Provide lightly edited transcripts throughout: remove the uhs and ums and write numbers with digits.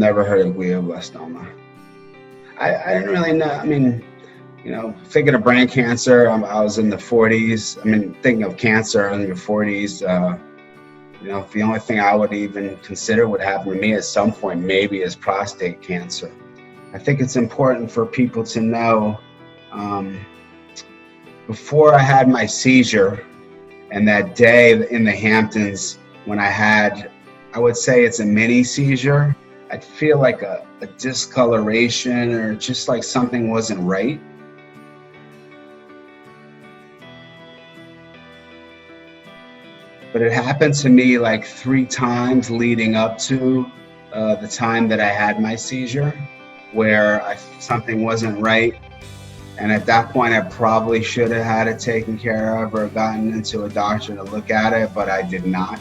never heard of glioblastoma. I didn't really know. I mean, thinking of brain cancer, I was in the 40s. I mean, thinking of cancer in your 40s, the only thing I would even consider would happen to me at some point maybe is prostate cancer. I think it's important for people to know, before I had my seizure and that day in the Hamptons when I would say it's a mini seizure, I'd feel like a discoloration or just like something wasn't right. But it happened to me like 3 times leading up to the time that I had my seizure, where something wasn't right. And at that point, I probably should have had it taken care of or gotten into a doctor to look at it, but I did not.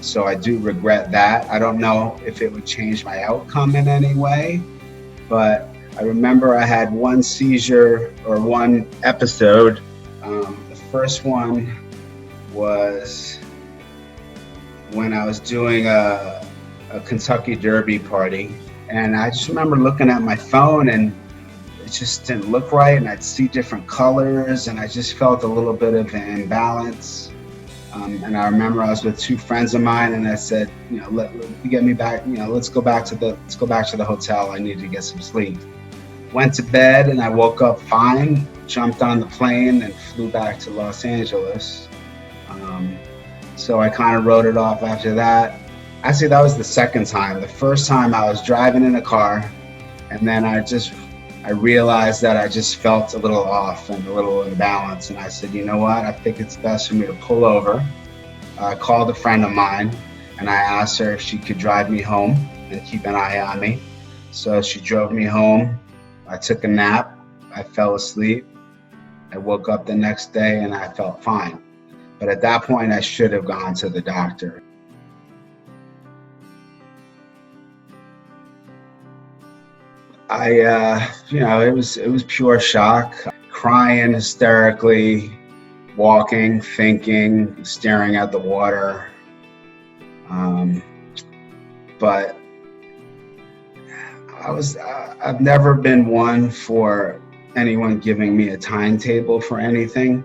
So I do regret that. I don't know if it would change my outcome in any way, but I remember I had one seizure or one episode. The first one was when I was doing a Kentucky Derby party, and I just remember looking at my phone and it just didn't look right, and I'd see different colors, and I just felt a little bit of an imbalance. And I remember I was with 2 friends of mine, and I said, get me back. Let's go back to the hotel. I need to get some sleep. Went to bed, and I woke up fine. Jumped on the plane and flew back to Los Angeles. So I kind of wrote it off after that. Actually, that was the second time. The first time I was driving in a car, and then I realized that I just felt a little off and a little imbalanced. And I said, you know what? I think it's best for me to pull over. I called a friend of mine and I asked her if she could drive me home and keep an eye on me. So she drove me home. I took a nap. I fell asleep. I woke up the next day and I felt fine. But at that point, I should have gone to the doctor. It was pure shock, crying hysterically, walking, thinking, staring at the water. But I've never been one for anyone giving me a timetable for anything.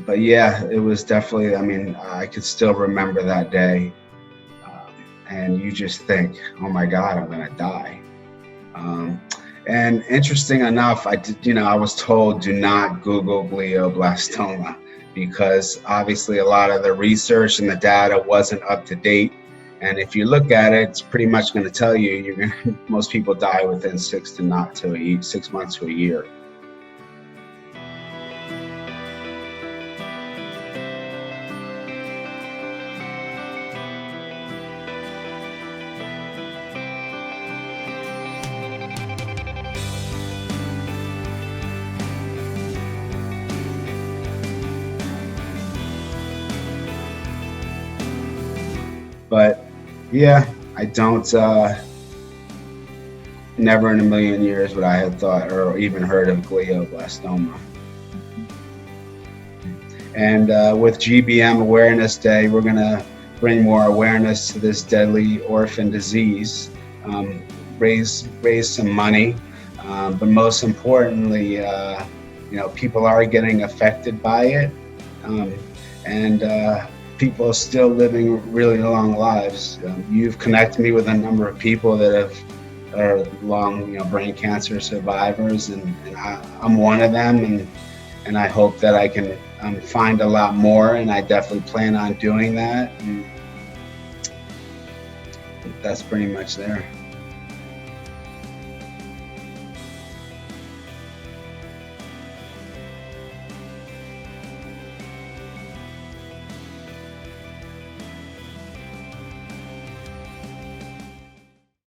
But yeah, it was definitely, I could still remember that day. And you just think, oh my God, I'm gonna die. And interesting enough, I was told do not Google glioblastoma because obviously a lot of the research and the data wasn't up to date. And if you look at it, it's pretty much going to tell you most people die within 6 months to a year. But yeah, I don't, never in a million years would I have thought or even heard of glioblastoma. And with GBM Awareness Day, we're going to bring more awareness to this deadly orphan disease, raise some money, but most importantly, people are getting affected by it, and people are still living really long lives. You've connected me with a number of people that are long, brain cancer survivors, and I'm one of them, and I hope that I can find a lot more, and I definitely plan on doing that. And that's pretty much there.